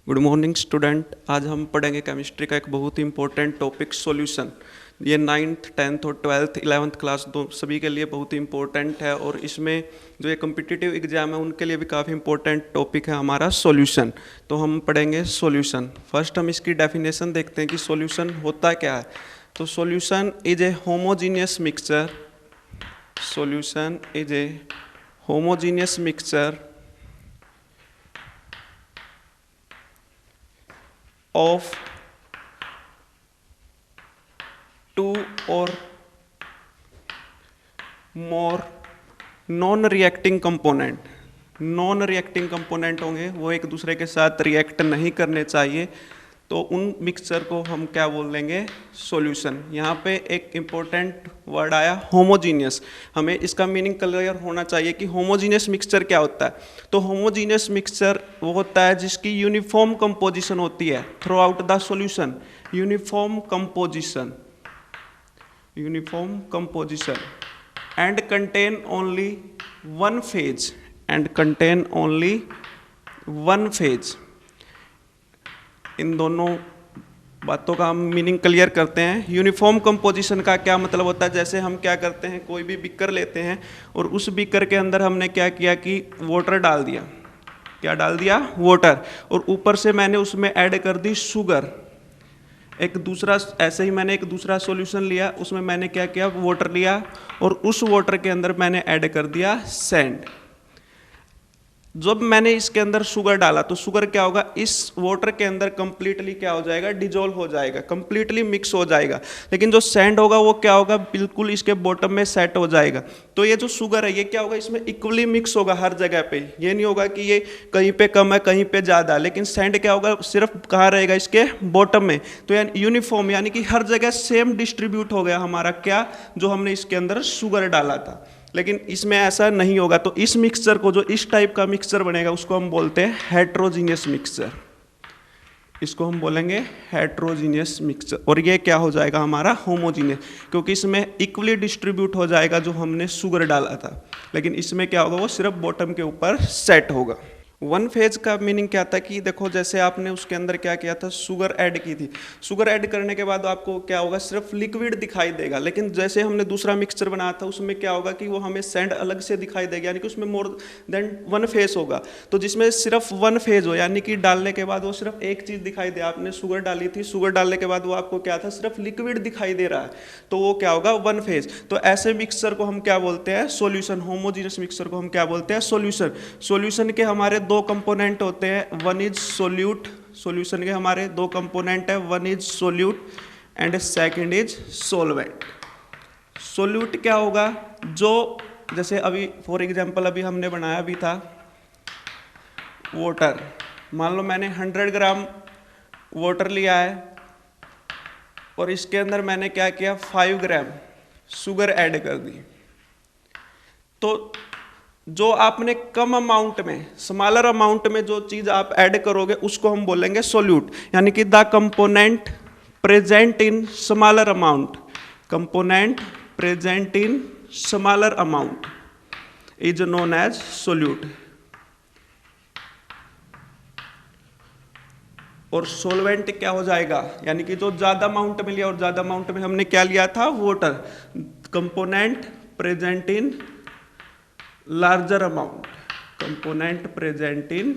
Good morning student. आज हम पढ़ेंगे केमिस्ट्री का एक बहुत ही इंपॉर्टेंट टॉपिक सॉल्यूशन। ये 9th 10th और 12th 11th क्लास दो सभी के लिए बहुत ही इंपॉर्टेंट है और इसमें जो ये कम्पिटिटिव एग्जाम है उनके लिए भी काफ़ी इंपॉर्टेंट टॉपिक है हमारा सॉल्यूशन। तो हम पढ़ेंगे सॉल्यूशन। फर्स्ट हम इसकी डेफिनेशन देखते हैं कि सॉल्यूशन होता क्या है। तो solution is a homogeneous mixture. Solution is a homogeneous mixture of two or more non-reacting component। Non reacting component होंगे वो एक दूसरे के साथ रिएक्ट नहीं करने चाहिए, तो उन मिक्सचर को हम क्या बोल देंगे, सॉल्यूशन। यहाँ पे एक इम्पोर्टेंट वर्ड आया होमोजीनियस। हमें इसका मीनिंग क्लियर होना चाहिए कि होमोजीनियस मिक्सचर क्या होता है। तो होमोजीनियस मिक्सचर वो होता है जिसकी यूनिफॉर्म कंपोजिशन होती है throughout the solution. Uniform composition, uniform composition and contain only one phase, and contain only one phase. इन दोनों बातों का हम मीनिंग क्लियर करते हैं। यूनिफॉर्म कंपोजिशन का क्या मतलब होता है, जैसे हम क्या करते हैं, कोई भी बीकर लेते हैं और उस बीकर के अंदर हमने क्या किया कि वाटर डाल दिया। क्या डाल दिया? वाटर। और ऊपर से मैंने उसमें ऐड कर दी शुगर। एक दूसरा ऐसे ही मैंने एक दूसरा सॉल्यूशन लिया, उसमें मैंने क्या किया, वाटर लिया और उस वाटर के अंदर मैंने ऐड कर दिया सैंड। जब मैंने इसके अंदर शुगर डाला तो शुगर क्या होगा, इस वाटर के अंदर कंप्लीटली क्या हो जाएगा, डिजोल्व हो जाएगा, कंप्लीटली मिक्स हो जाएगा। लेकिन जो सैंड होगा वो क्या होगा, बिल्कुल इसके बॉटम में सेट हो जाएगा। तो ये जो शुगर है ये क्या होगा, इसमें इक्वली मिक्स होगा हर जगह पे। ये नहीं होगा कि ये कहीं पे कम है कहीं पे ज़्यादा। लेकिन सैंड क्या होगा, सिर्फ कहाँ रहेगा, इसके बॉटम में। तो यूनिफॉर्म यानी कि हर जगह सेम डिस्ट्रीब्यूट हो गया हमारा क्या, जो हमने इसके अंदर शुगर डाला था। लेकिन इसमें ऐसा नहीं होगा। तो इस मिक्सचर को, जो इस टाइप का मिक्सचर बनेगा, उसको हम बोलते हैं हेट्रोजीनियस मिक्सचर। इसको हम बोलेंगे हेट्रोजीनियस मिक्सचर। और ये क्या हो जाएगा हमारा, होमोजीनियस, क्योंकि इसमें इक्वली डिस्ट्रीब्यूट हो जाएगा जो हमने शुगर डाला था। लेकिन इसमें क्या होगा, वो सिर्फ बॉटम के ऊपर सेट होगा। वन फेज का मीनिंग क्या था कि देखो, जैसे आपने उसके अंदर क्या किया था, शुगर ऐड की थी। शुगर ऐड करने के बाद आपको क्या होगा, सिर्फ लिक्विड दिखाई देगा। लेकिन जैसे हमने दूसरा मिक्सचर बनाया था उसमें क्या होगा कि वो हमें सैंड अलग से दिखाई देगा, यानी कि उसमें मोर देन वन फेज होगा। तो जिसमें सिर्फ वन फेज हो, यानी कि डालने के बाद वो सिर्फ एक चीज़ दिखाई दे। आपने शुगर डाली थी, शुगर डालने के बाद वो आपको क्या था, सिर्फ लिक्विड दिखाई दे रहा है, तो वो क्या होगा, वन फेज। तो ऐसे मिक्सचर को हम क्या बोलते हैं, सॉल्यूशन। होमोजीनियस मिक्सचर को हम क्या बोलते हैं, सॉल्यूशन। सॉल्यूशन के हमारे दो कंपोनेंट होते हैं, वन इज सोल्यूट। सॉल्यूशन के हमारे दो कंपोनेंट है, one is solute and second is solvent. Solute क्या होगा, जो जैसे अभी फॉर एग्जांपल अभी हमने बनाया भी था वाटर। मान लो मैंने 100 ग्राम वाटर लिया है और इसके अंदर मैंने क्या किया, 5 ग्राम शुगर ऐड कर दी। तो जो आपने कम अमाउंट में, स्मॉलर अमाउंट में जो चीज आप ऐड करोगे उसको हम बोलेंगे सोल्यूट। यानी कि the component present in smaller amount, component present in smaller amount is known as solute. और सोलवेंट क्या हो जाएगा, यानी कि जो ज्यादा अमाउंट में लिया, और ज्यादा अमाउंट में हमने क्या लिया था, water. Component present in larger amount, component present in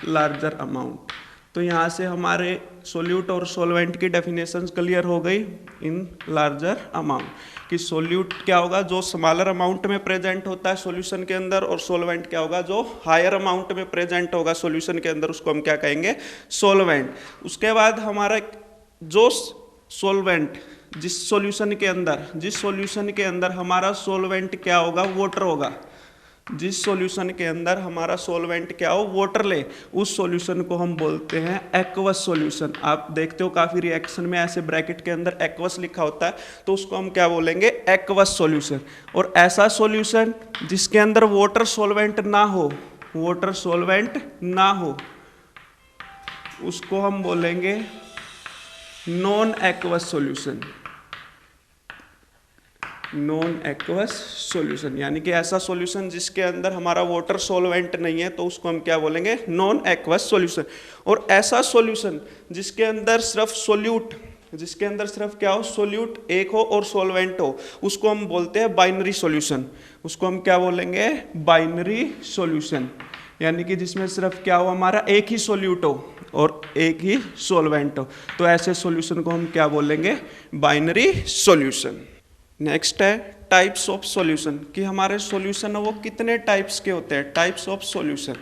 larger amount. तो यहाँ से हमारे सोल्यूट और सोलवेंट की डेफिनेशंस क्लियर हो गई इन लार्जर अमाउंट। कि सोल्यूट क्या होगा, जो स्मॉलर अमाउंट में प्रेजेंट होता है सॉल्यूशन के अंदर, और सोलवेंट क्या होगा, जो हायर अमाउंट में प्रेजेंट होगा सॉल्यूशन के अंदर, उसको हम क्या कहेंगे, सोलवेंट। उसके बाद हमारा जो सोलवेंट, जिस सॉल्यूशन के अंदर हमारा सोलवेंट क्या होगा, वाटर होगा। जिस सॉल्यूशन के अंदर हमारा सोलवेंट क्या हो, वाटर ले, उस सॉल्यूशन को हम बोलते हैं एक्वस सॉल्यूशन। आप देखते हो काफी रिएक्शन में ऐसे ब्रैकेट के अंदर एक्वस लिखा होता है, तो उसको हम क्या बोलेंगे, एक्वस सॉल्यूशन। और ऐसा सॉल्यूशन जिसके अंदर वाटर सोलवेंट ना हो, वाटर सोलवेंट ना हो, उसको हम बोलेंगे non aqueous solution. Non aqueous solution, यानी कि ऐसा सॉल्यूशन जिसके अंदर हमारा वाटर सॉल्वेंट नहीं है तो उसको हम क्या बोलेंगे, नॉन एक्वस सॉल्यूशन। और ऐसा सॉल्यूशन जिसके अंदर सिर्फ सोल्यूट, जिसके अंदर सिर्फ क्या हो, सोल्यूट एक हो और सॉल्वेंट हो, उसको हम बोलते हैं बाइनरी सॉल्यूशन। उसको हम क्या बोलेंगे, बाइनरी सॉल्यूशन, यानी कि जिसमें सिर्फ क्या हो, हमारा एक ही सोल्यूट हो और एक ही सॉल्वेंट हो, तो ऐसे सॉल्यूशन को हम क्या बोलेंगे, बाइनरी सॉल्यूशन। नेक्स्ट है टाइप्स ऑफ सॉल्यूशन, कि हमारे सॉल्यूशन है वो कितने टाइप्स के होते हैं। टाइप्स ऑफ सॉल्यूशन,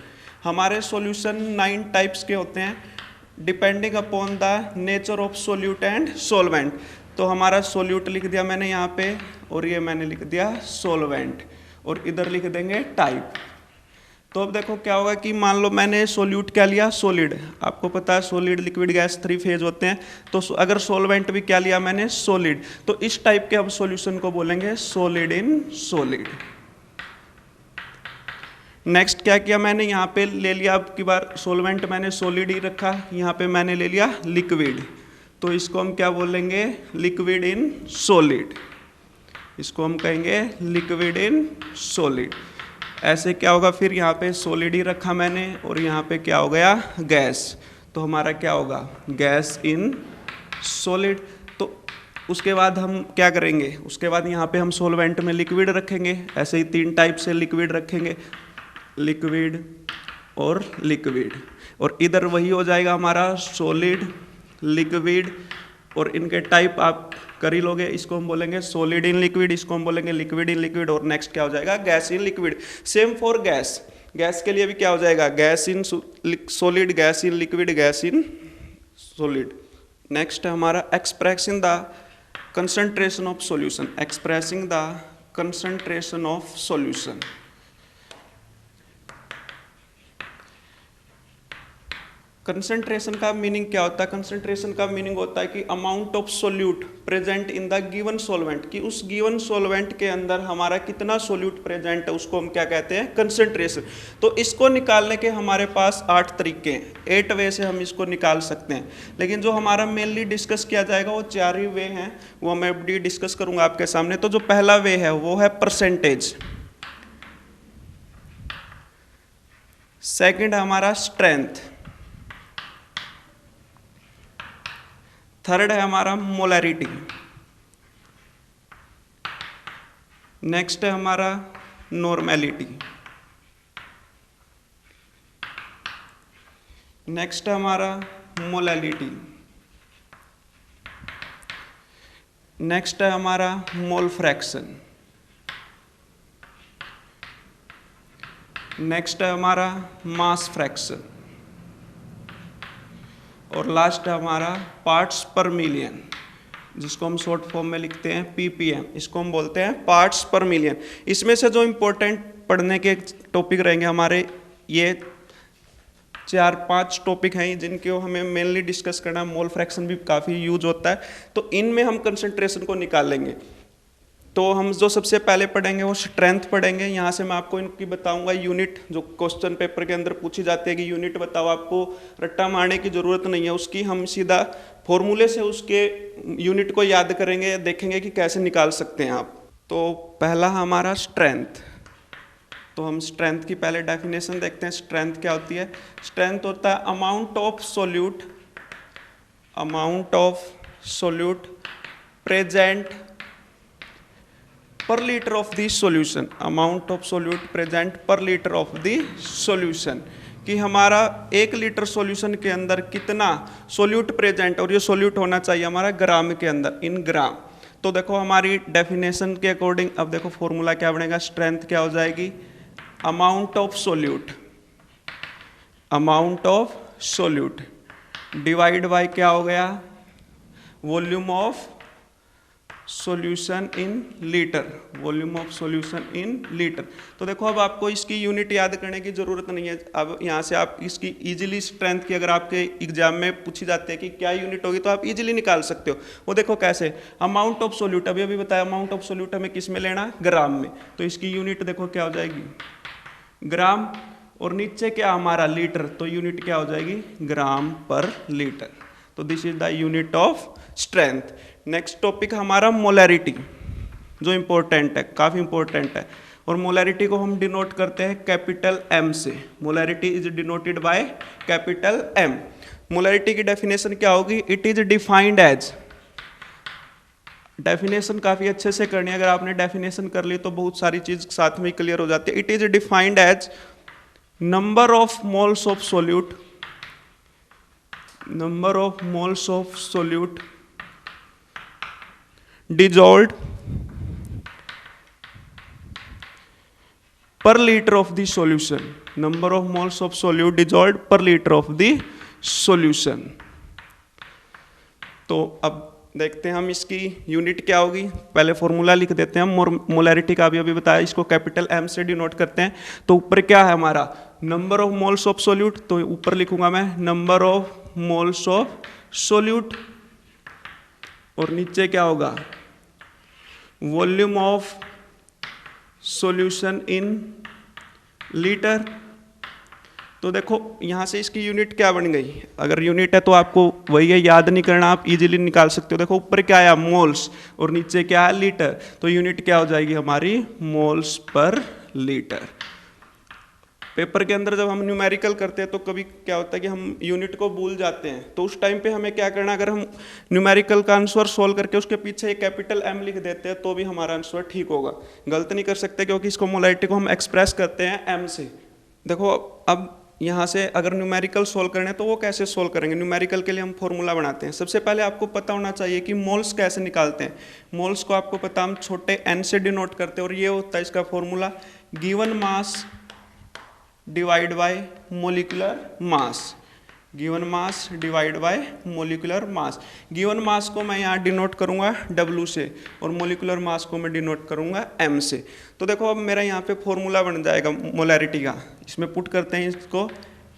हमारे सॉल्यूशन 9 टाइप्स के होते हैं, depending upon the nature of solute and solvent. तो हमारा सोल्यूट लिख दिया मैंने यहाँ पे, और ये मैंने लिख दिया सॉल्वेंट, और इधर लिख देंगे टाइप। तो अब देखो क्या होगा कि मान लो मैंने सोल्यूट क्या लिया, सॉलिड, आपको पता है सॉलिड लिक्विड गैस 3 फेज होते हैं, तो अगर सॉल्वेंट भी क्या लिया मैंने, सॉलिड, तो इस टाइप के हम सॉल्यूशन को बोलेंगे सॉलिड इन सॉलिड। नेक्स्ट क्या किया मैंने, यहाँ पे ले लिया, अब की बार सॉल्वेंट मैंने सॉलिड ही रखा, यहाँ पे मैंने ले लिया लिक्विड, तो इसको हम क्या बोलेंगे, लिक्विड इन सॉलिड। इसको हम कहेंगे लिक्विड इन सॉलिड। ऐसे क्या होगा, फिर यहाँ पे सॉलिड ही रखा मैंने, और यहाँ पे क्या हो गया, गैस, तो हमारा क्या होगा, गैस इन सॉलिड। तो उसके बाद हम क्या करेंगे, उसके बाद यहाँ पे हम सॉल्वेंट में लिक्विड रखेंगे, ऐसे ही 3 टाइप से लिक्विड रखेंगे, लिक्विड और लिक्विड, और इधर वही हो जाएगा हमारा सॉलिड, लिक्विड, और इनके टाइप आप कर ही लोगे। इसको हम बोलेंगे सॉलिड इन लिक्विड, इसको हम बोलेंगे लिक्विड इन लिक्विड, और नेक्स्ट क्या हो जाएगा, gas in liquid. Same for gas, gas के लिए भी क्या हो जाएगा, gas in solid, gas in liquid, gas in solid. Next है हमारा expressing the concentration of solution, expressing the concentration of solution. Concentration का मीनिंग क्या होता है, कंसंट्रेशन का मीनिंग होता है कि amount of solute present in the given solvent, कि उस गिवन सॉल्वेंट के अंदर हमारा कितना सोल्यूट प्रेजेंट है, उसको हम क्या कहते हैं, कंसंट्रेशन। तो इसको निकालने के हमारे पास 8 तरीके हैं, 8 वे से हम इसको निकाल सकते हैं, लेकिन जो हमारा मेनली डिस्कस किया जाएगा वो 4 ही वे हैं, वो मैं अभी डिस्कस करूंगा आपके सामने। तो जो पहला वे है वो है परसेंटेज, सेकेंड है हमारा स्ट्रेंथ, थर्ड है हमारा मोलैरिटी, नेक्स्ट है हमारा नॉर्मेलिटी, नेक्स्ट है हमारा मोलैलिटी, नेक्स्ट है हमारा मोल फ्रैक्शन, नेक्स्ट है हमारा मास फ्रैक्शन, और लास्ट है हमारा पार्ट्स पर मिलियन, जिसको हम शॉर्ट फॉर्म में लिखते हैं ppm, इसको हम बोलते हैं पार्ट्स पर मिलियन। इसमें से जो इम्पोर्टेंट पढ़ने के टॉपिक रहेंगे हमारे, ये 4-5 टॉपिक हैं जिनके हमें मेनली डिस्कस करना है। मोल फ्रैक्शन भी काफ़ी यूज होता है, तो इनमें हम कंसंट्रेशन को निकाल लेंगे। तो हम जो सबसे पहले पढ़ेंगे वो स्ट्रेंथ पढ़ेंगे। यहाँ से मैं आपको इनकी बताऊंगा यूनिट, जो क्वेश्चन पेपर के अंदर पूछी जाती है कि यूनिट बताओ, आपको रट्टा मारने की ज़रूरत नहीं है उसकी, हम सीधा फॉर्मूले से उसके यूनिट को याद करेंगे, देखेंगे कि कैसे निकाल सकते हैं आप। तो पहला हमारा स्ट्रेंथ, तो हम स्ट्रेंथ की पहले डेफिनेशन देखते हैं। स्ट्रेंथ क्या होती है, स्ट्रेंथ होता है amount of solute, amount of solute present per litre of the solution, amount of solute present per litre of the solution, कि हमारा 1 लीटर सॉल्यूशन के अंदर कितना सोल्यूट प्रेजेंट, और ये सोल्यूट होना चाहिए हमारा ग्राम के अंदर, इन ग्राम। तो देखो हमारी डेफिनेशन के अकॉर्डिंग अब देखो फॉर्मूला क्या बनेगा, स्ट्रेंथ क्या हो जाएगी, amount of solute, amount of solute divide by क्या हो गया, volume of solution in litre, volume of solution in litre. तो देखो अब आपको इसकी यूनिट याद करने की ज़रूरत नहीं है। अब यहाँ से आप इसकी इजीली स्ट्रेंथ की, अगर आपके एग्जाम में पूछी जाती है कि क्या यूनिट होगी, तो आप इजीली निकाल सकते हो। वो देखो कैसे, अमाउंट ऑफ सॉल्यूट, अभी अभी बताया अमाउंट ऑफ सॉल्यूट हमें किस में लेना, ग्राम में, तो इसकी यूनिट देखो क्या हो जाएगी, ग्राम, और नीचे क्या हमारा लीटर, तो यूनिट क्या हो जाएगी, ग्राम पर लीटर। तो this is the unit of strength. Next topic हमारा मोलैरिटी। जो इम्पोर्टेंट है, काफ़ी इम्पोर्टेंट है। और मोलैरिटी को हम डिनोट करते हैं कैपिटल एम से। Molarity is denoted by capital M. Molarity की डेफिनेशन क्या होगी? It is defined as, definition काफ़ी अच्छे से करनी है, अगर आपने डेफिनेशन कर ली तो बहुत सारी चीज़ साथ में क्लियर हो जाती है। It is defined as number of moles of solute, number of moles of solute dissolved per liter of the solution, number of moles of solute dissolved per liter of the solution। तो अब देखते हैं हम इसकी unit क्या होगी। पहले formula लिख देते हैं हम। मोलैरिटी का अभी बताया, इसको कैपिटल एम से डिनोट करते हैं। तो ऊपर क्या है हमारा? Number of moles of solute, तो ऊपर लिखूंगा मैं number of moles of solute, और नीचे क्या होगा? Volume of solution in litre. तो देखो यहाँ से इसकी यूनिट क्या बन गई? अगर यूनिट है तो आपको वही है, याद नहीं करना, आप इजीली निकाल सकते हो। देखो ऊपर क्या आया? मोल्स, और नीचे क्या है? लीटर। तो यूनिट क्या हो जाएगी हमारी? Moles per litre. पेपर के अंदर जब हम न्यूमेरिकल करते हैं तो कभी क्या होता है कि हम यूनिट को भूल जाते हैं, तो उस टाइम पे हमें क्या करना, अगर हम न्यूमेरिकल का आंसर सोल्व करके उसके पीछे एक कैपिटल एम लिख देते हैं तो भी हमारा आंसर ठीक होगा। गलत नहीं कर सकते, क्योंकि इसको मोलैरिटी को हम एक्सप्रेस करते हैं एम से। देखो अब यहाँ से अगर न्यूमेरिकल सोल्व करने तो वो कैसे सोल्व करेंगे? न्यूमेरिकल के लिए हम फॉर्मूला बनाते हैं। सबसे पहले आपको पता होना चाहिए कि मोल्स कैसे निकालते हैं। मोल्स को आपको पता, हम छोटे एन से डिनोट करते हैं, और ये होता है इसका formula given mass divide bye molecular mass, given mass divide bye molecular mass. Given mass को मैं यहाँ डिनोट करूँगा W से, और मोलिकुलर मास को मैं डिनोट करूँगा M से। तो देखो अब मेरा यहाँ पे फॉर्मूला बन जाएगा मोलैरिटी का। इसमें पुट करते हैं इसको,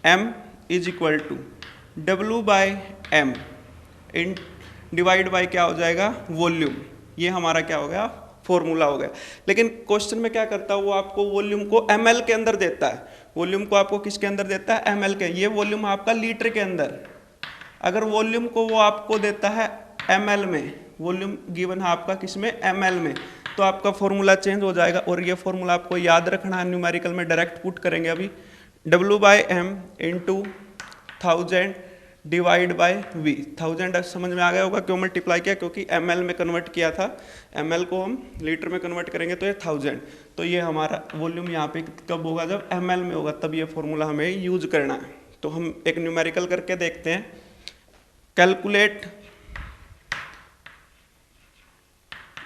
M is equal to W by M इन डिवाइड बाय क्या हो जाएगा? वॉल्यूम। ये हमारा क्या हो गया? फॉर्मूला हो गया। लेकिन क्वेश्चन में क्या करता है वो, आपको वॉल्यूम को ml के अंदर देता है। वॉल्यूम को आपको किसके अंदर देता है? ml के। ये वॉल्यूम आपका लीटर के अंदर। अगर वॉल्यूम को वो आपको देता है ml में, वॉल्यूम गिवन है आपका किसमें? ml में, तो आपका फॉर्मूला चेंज हो जाएगा। और ये फॉर्मूला आपको याद रखना है, न्यूमेरिकल में डायरेक्ट पुट करेंगे अभी। W by M into 1000 divide by V। 1000 समझ में आ गया होगा क्यों मल्टीप्लाई किया? क्योंकि ml में कन्वर्ट किया था, ml को हम लीटर में कन्वर्ट करेंगे तो ये 1000। तो ये हमारा वॉल्यूम यहाँ पे कब होगा? जब ml में होगा, तब ये फॉर्मूला हमें यूज करना है। तो हम एक न्यूमेरिकल करके देखते हैं। Calculate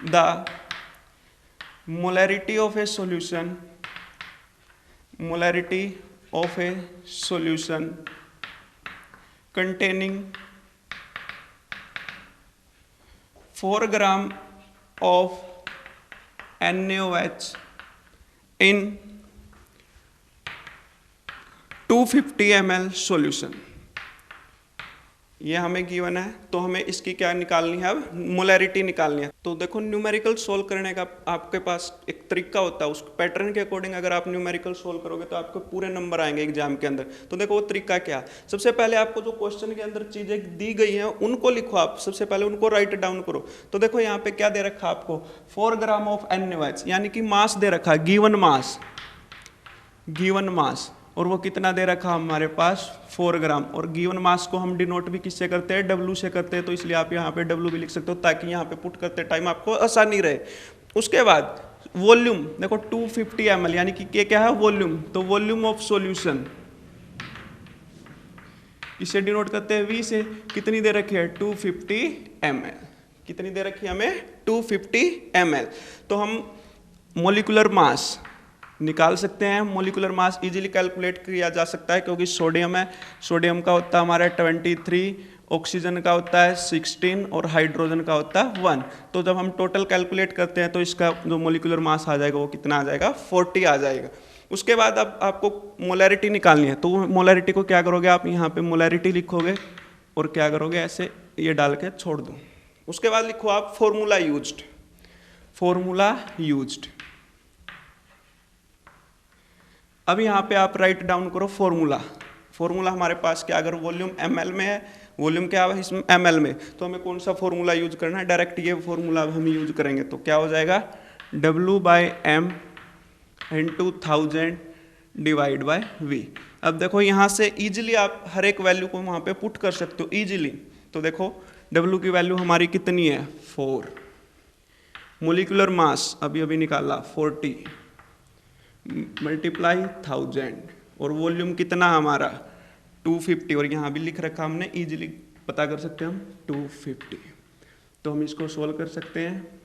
the molarity of A solution, molarity of A solution containing 4 gram of NaOH in 250 ml solution। ये हमें गिवन है, तो हमें इसकी क्या निकालनी है? अब मोलैरिटी निकालनी है। तो देखो न्यूमेरिकल सोल्व करने का आपके पास एक तरीका होता है, उस पैटर्न के अकॉर्डिंग अगर आप न्यूमेरिकल सोल्व करोगे तो आपको पूरे नंबर आएंगे एग्जाम के अंदर। तो देखो वो तरीका क्या? सबसे पहले आपको जो क्वेश्चन के अंदर चीजें दी गई हैं उनको लिखो, आप सबसे पहले उनको राइट डाउन करो। तो देखो यहाँ पे क्या दे रखा आपको? 4 ग्राम ऑफ NaOH, यानी कि मास दे रखा, गिवन मास, गिवन मास। और वो कितना दे रखा हमारे पास? 4 ग्राम। और गिवन मास को हम डिनोट भी किससे करते हैं? W से करते हैं। तो इसलिए आप यहाँ पे W भी लिख सकते हो, ताकि यहाँ पे पुट करते टाइम आपको आसानी रहे। उसके बाद वॉल्यूम देखो 250 ml, यानी कि ये क्या है? वॉल्यूम। तो वॉल्यूम ऑफ सॉल्यूशन इसे डिनोट करते हैं V से। कितनी दे रखी है? 250 ml। कितनी दे रखी है हमें? 250 ml। तो हम मोलिकुलर मास निकाल सकते हैं। मोलिकुलर मास इजीली कैलकुलेट किया जा सकता है, क्योंकि सोडियम है, सोडियम का होता है हमारा 23, ऑक्सीजन का होता है 16, और हाइड्रोजन का होता है 1। तो जब हम टोटल कैलकुलेट करते हैं तो इसका जो मोलिकुलर मास आ जाएगा वो कितना आ जाएगा? 40 आ जाएगा। उसके बाद अब आपको मोलैरिटी निकालनी है। तो मोलैरिटी को क्या करोगे आप? यहाँ पे मोलैरिटी लिखोगे और क्या करोगे? ऐसे ये डाल के छोड़ दो। उसके बाद लिखो आप फॉर्मूला यूज्ड, फॉर्मूला यूज्ड। अब यहाँ पे आप राइट डाउन करो फॉर्मूला। फॉर्मूला हमारे पास क्या? अगर वॉल्यूम ml में है, वॉल्यूम क्या है इसमें? ml में, तो हमें कौन सा फॉर्मूला यूज करना है? डायरेक्ट ये फॉर्मूला हम यूज करेंगे। तो क्या हो जाएगा? W/m/1000 divide by V। अब देखो यहाँ से इजीली आप हर एक वैल्यू को वहाँ पे पुट कर सकते हो इजीली। तो देखो W की वैल्यू हमारी कितनी है 4, मोलिकुलर मास अभी अभी निकाला 40 मल्टीप्लाई 1000 और वॉल्यूम कितना हमारा 250 और यहाँ भी लिख रखा हमने, इजीली पता कर सकते हैं हम 250। तो हम इसको सोल्व कर सकते हैं।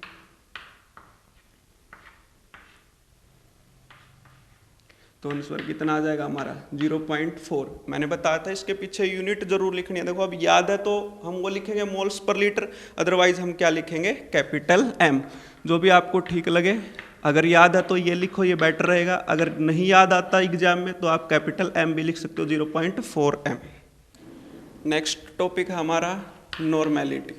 तो आंसर कितना आ जाएगा हमारा 0.4। मैंने बताया था इसके पीछे यूनिट जरूर लिखनी है। देखो अब याद है तो हम वो लिखेंगे मोल्स पर लीटर, अदरवाइज हम क्या लिखेंगे कैपिटल M, जो भी आपको ठीक लगे। अगर याद है तो ये लिखो, ये बेटर रहेगा। अगर नहीं याद आता एग्जाम में तो आप कैपिटल M भी लिख सकते हो 0.4 M। नेक्स्ट टॉपिक है हमारा नॉर्मेलिटी।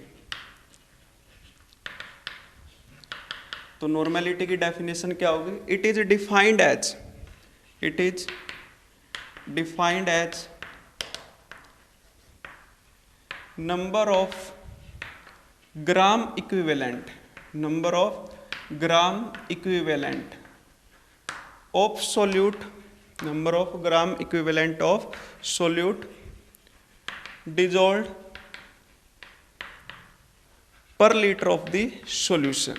तो नॉर्मेलिटी की डेफिनेशन क्या होगी? It is defined as number of gram equivalent of solute dissolved per liter of the solution।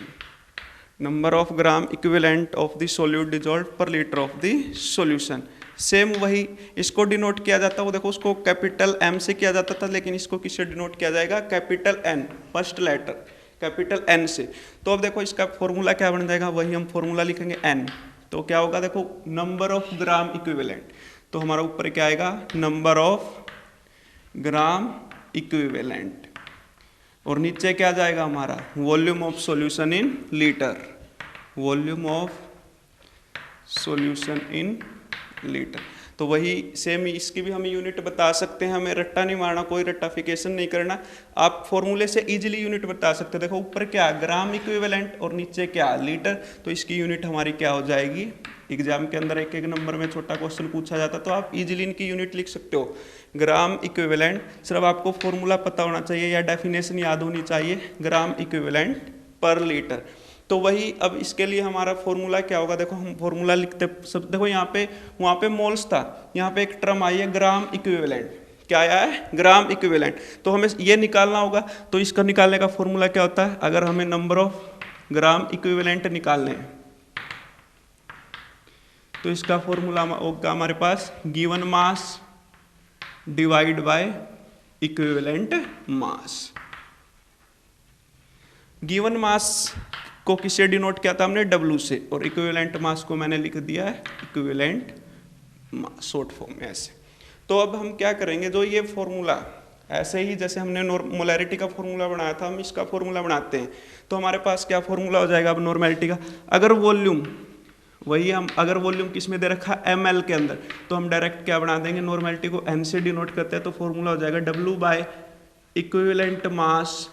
Number of gram equivalent of the solute dissolve per litre of the solution. Same वही इसको denote किया जाता है, वो देखो उसको capital M से किया जाता था, लेकिन इसको किससे डिनोट किया जाएगा? Capital N, first letter capital N से। तो अब देखो इसका फॉर्मूला क्या बन जाएगा? वही हम फॉर्मूला लिखेंगे N। तो क्या होगा? देखो नंबर ऑफ ग्राम इक्विवेलेंट, तो हमारा ऊपर क्या आएगा? नंबर ऑफ ग्राम इक्विवेलेंट, और नीचे क्या जाएगा हमारा? Volume of solution in litre, volume of solution in litre. तो वही सेम इसकी भी हम यूनिट बता सकते हैं, हमें रट्टा नहीं मारना, कोई रट्टाफिकेशन नहीं करना, आप फॉर्मूले से इजीली यूनिट बता सकते हैं। देखो ऊपर क्या ग्राम इक्विवेलेंट और नीचे क्या लीटर, तो इसकी यूनिट हमारी क्या हो जाएगी? एग्जाम के अंदर एक एक नंबर में छोटा क्वेश्चन पूछा जाता तो आप इजीली इनकी यूनिट लिख सकते हो। ग्राम इक्विवेलेंट, सिर्फ आपको फॉर्मूला पता होना चाहिए या डेफिनेशन याद होनी चाहिए, ग्राम इक्विवेलेंट पर लीटर। तो वही अब इसके लिए हमारा फॉर्मूला क्या होगा? देखो हम फॉर्मूला लिखते सब, देखो यहाँ पे वहाँ पे मोल्स था, यहाँ पे एक टर्म आई है ग्राम इक्विवेलेंट। क्या आया है? Gram equivalent. तो हमें ये निकालना होगा, तो इसका निकालने का फॉर्मूला क्या होता है? अगर हमें नंबर ऑफ ग्राम इक्विवेलेंट निकालने हैं तो इसका फॉर्मूला होगा हमारे पास given mass divide by equivalent mass. Given mass को किससे डिनोट किया था हमने? W से, और इक्विवेलेंट मास को मैंने लिख दिया है इक्विवेलेंट मास शॉर्ट फॉर्म में ऐसे। तो अब हम क्या करेंगे, जो ये फॉर्मूला ऐसे ही जैसे हमने मोलैरिटी का फॉर्मूला बनाया था, हम इसका फॉर्मूला बनाते हैं। तो हमारे पास क्या फॉर्मूला हो जाएगा अब नॉर्मेलिटी का? अगर वॉल्यूम वही हम अगर वॉल्यूम किस में दे रखा ml के अंदर, तो हम डायरेक्ट क्या बना देंगे? नॉर्मेलिटी को n से डिनोट करते हैं, तो फॉर्मूला हो जाएगा W bye equivalent mass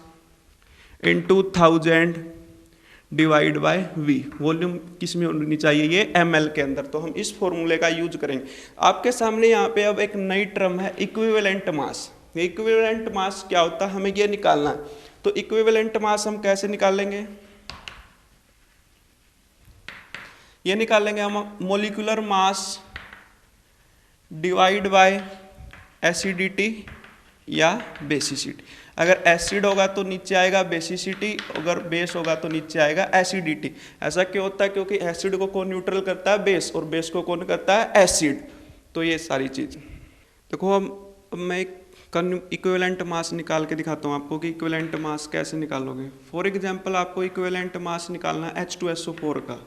into 1000 divide by V। Volume किस में होनी चाहिए? ये ml के अंदर। तो हम इस फॉर्मूले का यूज करेंगे। आपके सामने यहाँ पे अब एक नई टर्म है इक्विवेलेंट मास। इक्विवेलेंट मास क्या होता है हमें ये निकालना है। तो इक्विवेलेंट मास हम कैसे निकालेंगे? ये निकालेंगे हम molecular mass divide bye acidity या बेसिसिटी। अगर एसिड होगा तो नीचे आएगा बेसिसिटी, अगर बेस होगा तो नीचे आएगा एसिडिटी। ऐसा क्यों होता है? क्योंकि एसिड को कौन न्यूट्रल करता है? बेस, और बेस को कौन करता है? एसिड। तो ये सारी चीज देखो। अब मैं एक इक्विवेलेंट मास निकाल के दिखाता हूँ आपको कि इक्विवेलेंट मास कैसे निकालोगे। फॉर एग्जाम्पल आपको इक्विवेलेंट मास निकालना है H2SO4 का,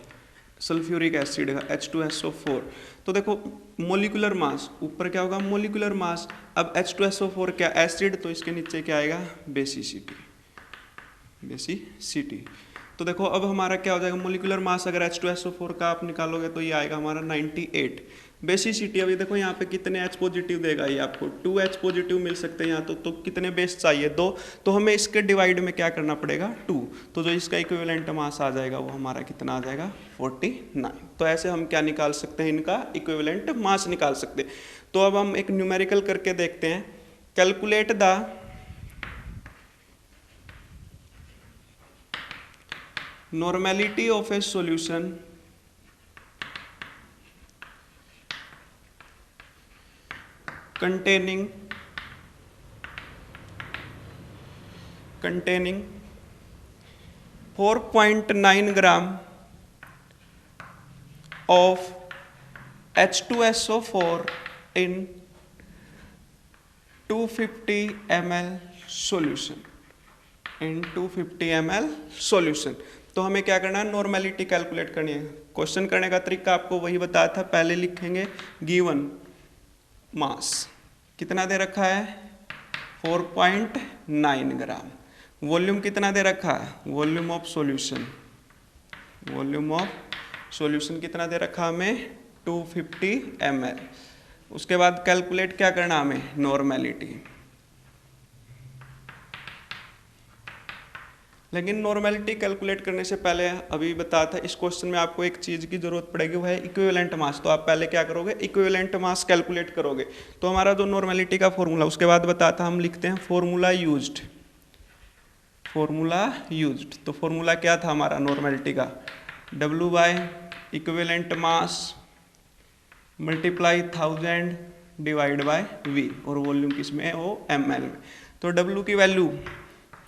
सल्फ्यूरिक एसिड का H2SO4। तो देखो मोलिकुलर मास ऊपर क्या होगा? Molecular mass. अब H2SO4 क्या? एसिड, तो इसके नीचे क्या आएगा? Basicity, basicity. तो देखो अब हमारा क्या हो जाएगा? मोलिकुलर मास अगर H2SO4 का आप निकालोगे तो ये आएगा हमारा 98। बेसिसिटी अभी देखो यहाँ पे कितने H पॉजिटिव देगा? ये आपको 2H पॉजिटिव मिल सकते हैं यहाँ। तो कितने बेस चाहिए? 2। तो हमें इसके डिवाइड में क्या करना पड़ेगा? 2। तो जो इसका इक्विवेलेंट मास आ जाएगा वो हमारा कितना आ जाएगा? 49। तो ऐसे हम क्या निकाल सकते हैं? इनका इक्विवेलेंट मास निकाल सकते हैं। तो अब हम एक न्यूमेरिकल करके देखते हैं। Calculate the normality of A solution containing 4.9 gram of H2SO4 in 250 ml solution तो हमें क्या करना है, नॉर्मेलिटी कैलकुलेट करनी है। क्वेश्चन करने का तरीका आपको वही बताया था, पहले लिखेंगे गिवन मास कितना दे रखा है 4.9 ग्राम, वॉल्यूम कितना दे रखा है, वॉल्यूम ऑफ सॉल्यूशन कितना दे रखा हमें 250 ml। उसके बाद कैलकुलेट क्या करना हमें, नॉर्मेलिटी। लेकिन नॉर्मेलिटी कैलकुलेट करने से पहले अभी बताया था, इस क्वेश्चन में आपको एक चीज़ की जरूरत पड़ेगी, वो है इक्विवेलेंट मास। तो आप पहले क्या करोगे, इक्विवेलेंट मास कैलकुलेट करोगे। तो हमारा जो नॉर्मेलिटी का फॉर्मूला, उसके बाद बताया था हम लिखते हैं फॉर्मूला यूज्ड। तो फॉर्मूला क्या था हमारा नॉर्मेलिटी का, W bye equivalent mass multiply 1000 divide by V, और वॉल्यूम किसमें है, वो ml में। तो W की वैल्यू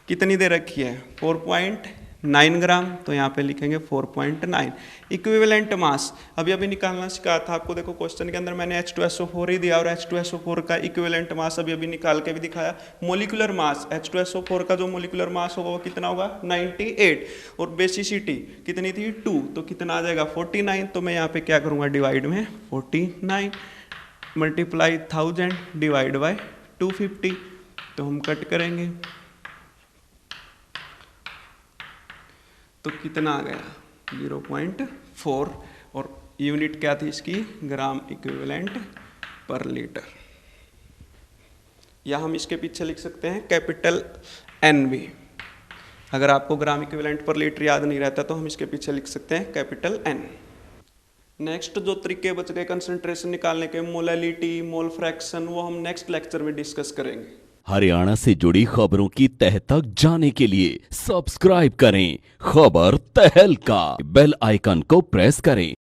कितनी दे रखी है 4.9 ग्राम, तो यहाँ पे लिखेंगे 4.9। इक्विवेलेंट मास अभी निकालना सिखाया था आपको। देखो क्वेश्चन के अंदर मैंने H2SO4 ही दिया और H2SO4 का इक्विवेलेंट मास अभी निकाल के भी दिखाया। मोलिकुलर मास H2SO4 का जो मोलिकुलर मास होगा वो कितना होगा 98, और बेसिसिटी कितनी थी 2, तो कितना आ जाएगा 49। तो मैं यहाँ पे क्या करूँगा, डिवाइड में 49 मल्टीप्लाई 1000 डिवाइड बाय 250, तो हम कट करेंगे तो कितना आ गया 0.4, और यूनिट क्या थी इसकी, ग्राम इक्विवेलेंट पर लीटर। या हम इसके पीछे लिख सकते हैं कैपिटल NV। अगर आपको ग्राम इक्विवेलेंट पर लीटर याद नहीं रहता तो हम इसके पीछे लिख सकते हैं कैपिटल N। नेक्स्ट जो तरीके बच गए कंसंट्रेशन निकालने के, मोलैलिटी, मोल फ्रैक्शन, वो हम नेक्स्ट लेक्चर में डिस्कस करेंगे। हरियाणा से जुड़ी खबरों की तह तक जाने के लिए सब्सक्राइब करें खबर तहलका, बेल आइकन को प्रेस करें।